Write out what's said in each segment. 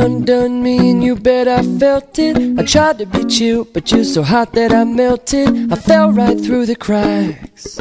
undone me and you bet I felt it. I tried to be chill, but you're so hot that I melted. I fell right through the cracks,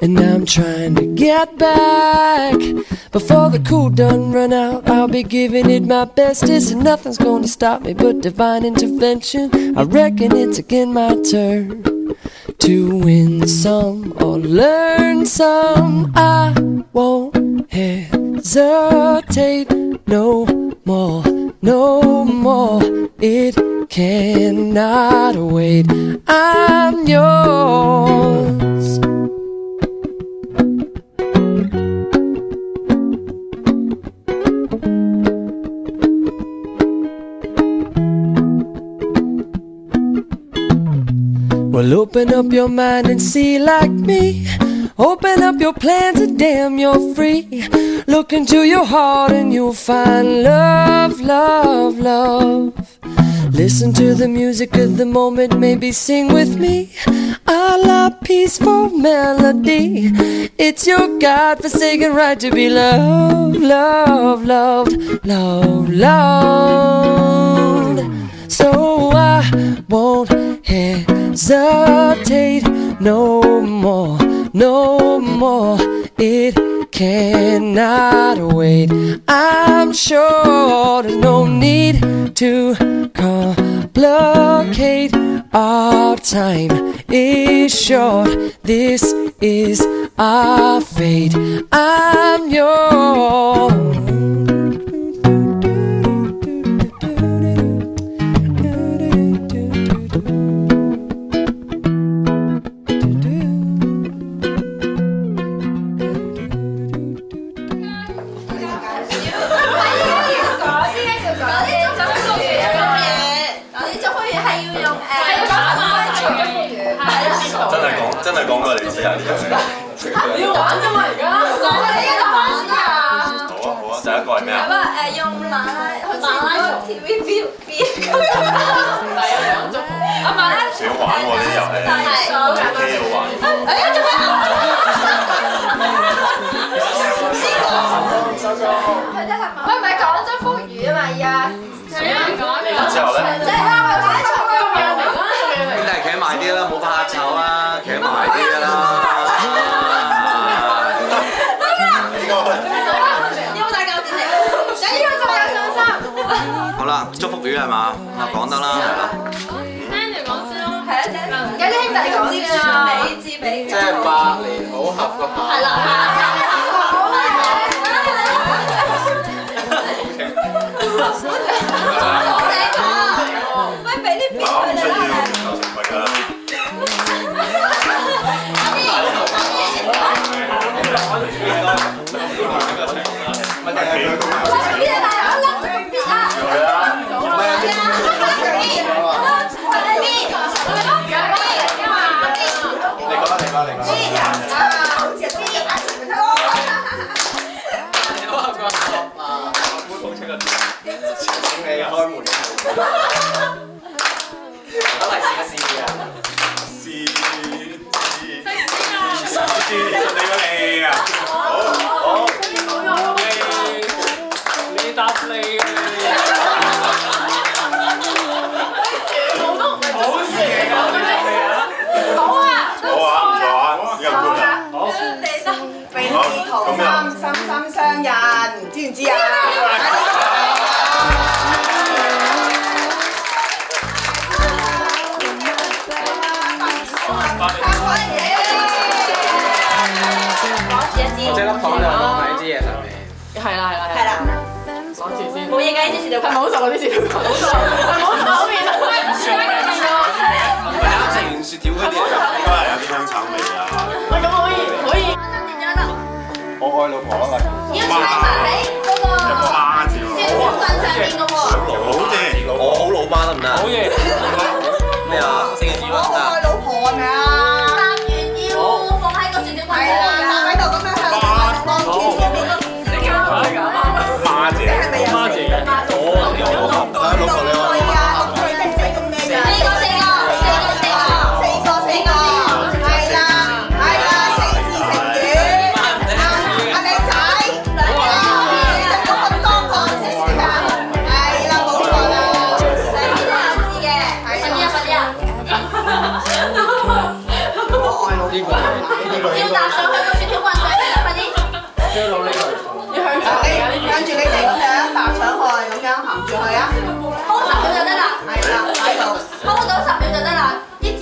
and now I'm trying to get back. Before the cool done run out, I'll be giving it my bestest, and nothing's gonna stop me but divine intervention. I reckon it's again my turn to win some or learn some. I won't hesitate no more, no more. It cannot wait. I'm yours. Well, open up your mind and see like me. Open up your plans and damn, you're free. Look into your heart and you'll find love, love, love. Listen to the music of the moment, maybe sing with me. A la peaceful melody. It's your God-forsaken right to be loved, loved, loved, loved, loved. So I won't hesitate no more, no more. It cannot wait. I'm sure there's no need to complicate. Our time is short. This is our fate. I'm yours.真係講過你知啊！你要玩㗎嘛而家？我哋而家玩㗎。好啊好啊，第一個係咩啊？用馬拉松 TVB 係啊兩種。馬拉松。少玩喎呢啲遊戲。係。OK 好玩。喂，唔係講咗福語啊嘛而家。係啊，講咩？之後咧？即係馬拉松咁樣嚟講。咁但係企埋啲啦，冇怕醜啊！企埋啲㗎啦。有冇帶鉸剪嚟？你呢個仲有信心。好啦，祝福語係嘛？啊講得啦，係啦。聽住講先咯。係啊，有啲兄弟講先啊。美之美。即係百年好合個百。係啦。喂，俾啲片佢哋啦。隻粒糖就放喺支嘢上面。係啦。攞住先。冇嘢㗎，呢啲豉料。係冇熟嗰啲豉料。冇熟面啊！唔係啱食完雪條嗰啲，應該係有啲香橙味啊。喂，咁可以。我愛老婆啊嘛。要踩埋喺嗰個花字喎。即係凳上面嘅喎。好正。我好老媽得唔得？好嘢。咩啊？星期二我愛老婆係咪啊？搭完要放喺個雪條棍上。搭喺度咁樣向望住前面嗰個。花姐。花姐。哦，有老婆你話。係啦，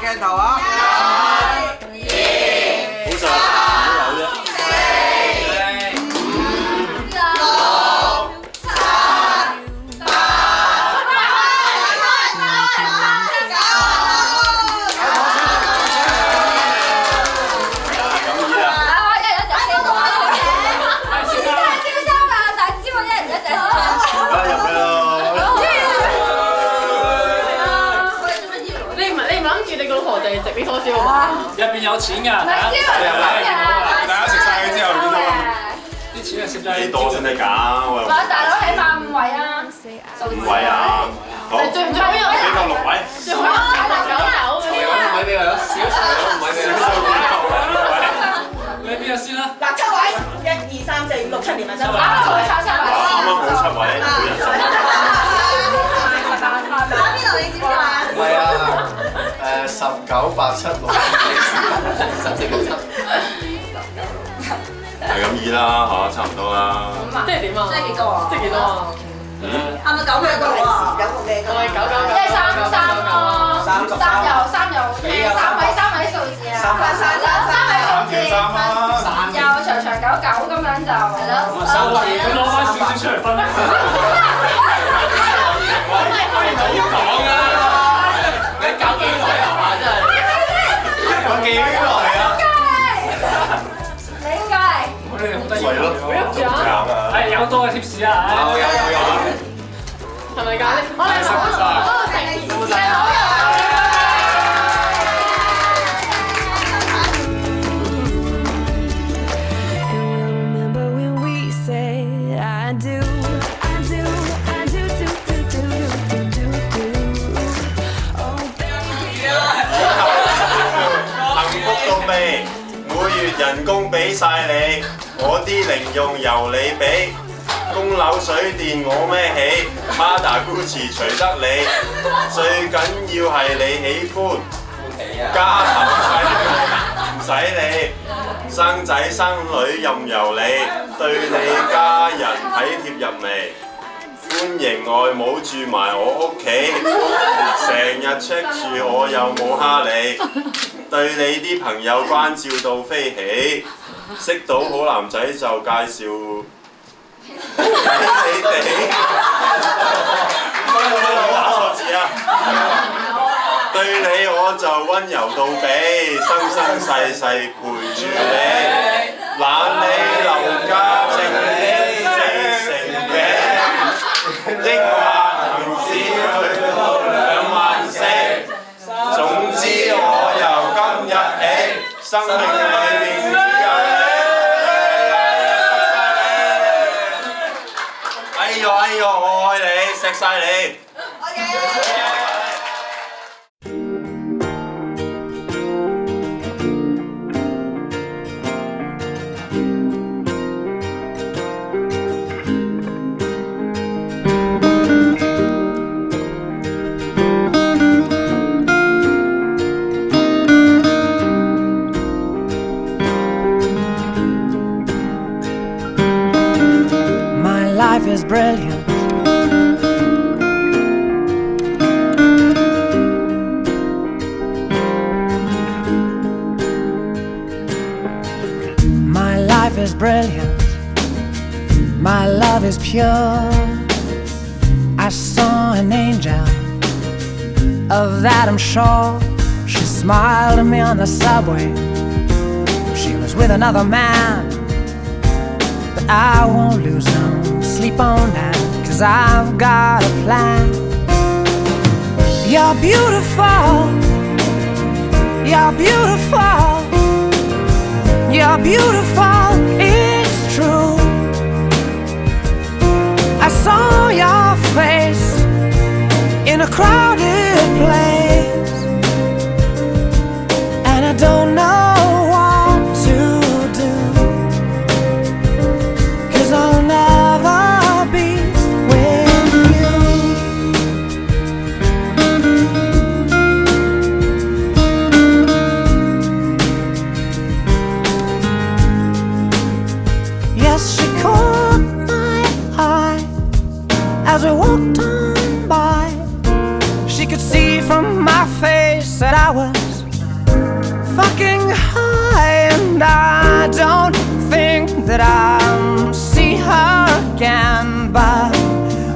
鏡頭啊！入邊有錢㗎，大家食晒佢之後，見到啲錢係攝咗喺幾多先得㗎？大佬起碼5位啊5位啊！好，最唔最好用俾夠6位。最好用9樓5位俾佢啦，少少5位俾佢。你邊個先啦？嗱7位，1、2、3、4、5、6、7年咪7位。啱啱好7位，每人7位。打邊度你知唔知啊？唔係啊，19、8、7、6、14、7。係咁易啦嚇，差唔多啦。即係點啊？即係幾多啊？即係幾多啊？係咪9咩個啊？有個咩個？即係3咯，3位數字啊，3位數字，又長長久久咁樣就係咯。佢攞翻少少出嚟分。你搞幾耐啊？真係搞幾耐啊？你應該我哋好得意係咯，係有多嘅 tips 啊！有。係咪㗎？我哋成件事係好有。每月人工俾晒你，我啲零用由你俾，供樓水電我孭起，Prada Gucci 隨得你，最緊要係你喜歡，家頭唔使你，生仔生女任由你，對你家人體貼入微，歡迎外母住埋我屋企，成日 check 住我有冇蝦你。對你啲朋友關照到飛起，識到好男仔就介紹俾你哋。打錯字啊！對你我就溫柔到痹，生生世世陪住你，懶你留家剩你4成餅，抑或行至去到24000。總之我由今日起，生命裏面只有你。哎呦，我愛你，錫晒你。Life is brilliant. My life is brilliant. My love is pure. I saw an angel, of that I'm sure. She smiled at me on the subway. She was with another man, but I won't lose no sleep on that, 'cause I've got a plan. You're beautiful, you're beautiful, you're beautiful, it's true. I saw your face in a crowded place, and I don't know what to do, 'cause I'll never And I don't think that I'll see her again, but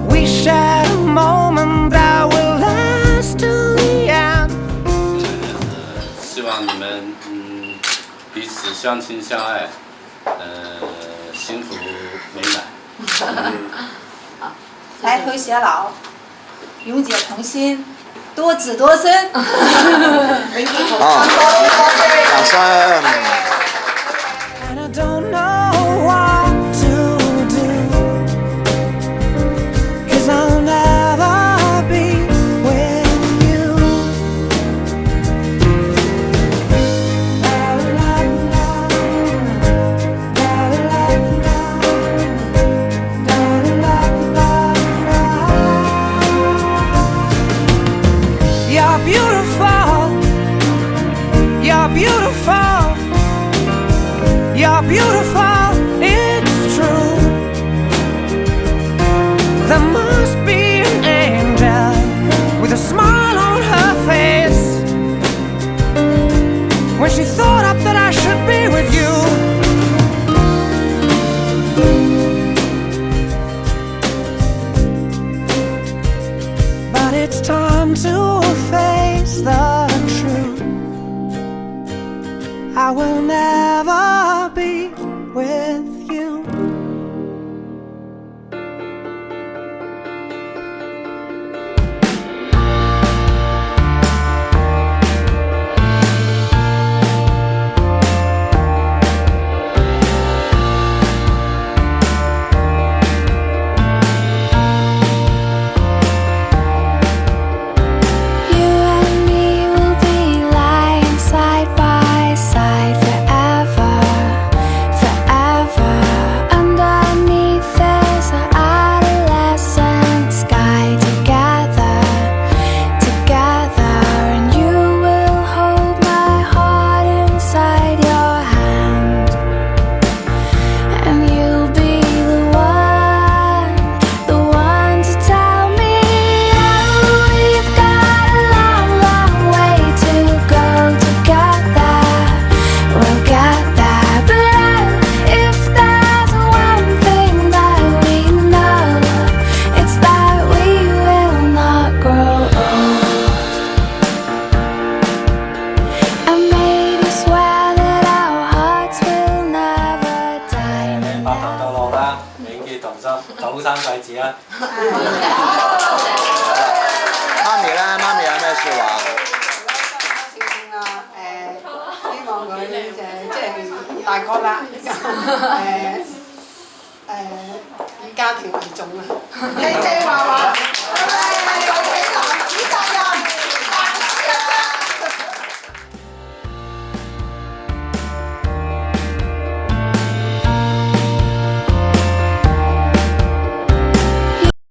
we shared a moment that will last till the end. 希望你们彼此相亲相爱，幸福美满。白头偕老，永结同心，多子多孙。掌聲。 And I don't know what to do, 'cause I'll never be with you. You're beautiful, you're beautiful, you're beautiful, it's true. There must be an angel with a smile on her face when she thought up that I should be with you. But it's time to face the truth. I will never be with you. You and me will be lying side by side forever, forever. Underneath this adolescent sky, together, together. And you will hold my heart inside your hand, and you'll be the one to tell me, oh, we've got a long, long way to go together. We'll get there, but if there's one thing that we know, it's that we will not grow old. And maybe swear that our hearts will never die. 百行到路啦，永結同心，早生貴子啦！媽咪咧，媽咪有咩説話？希望佢即係大個啦，以家庭為重啊！聽話話。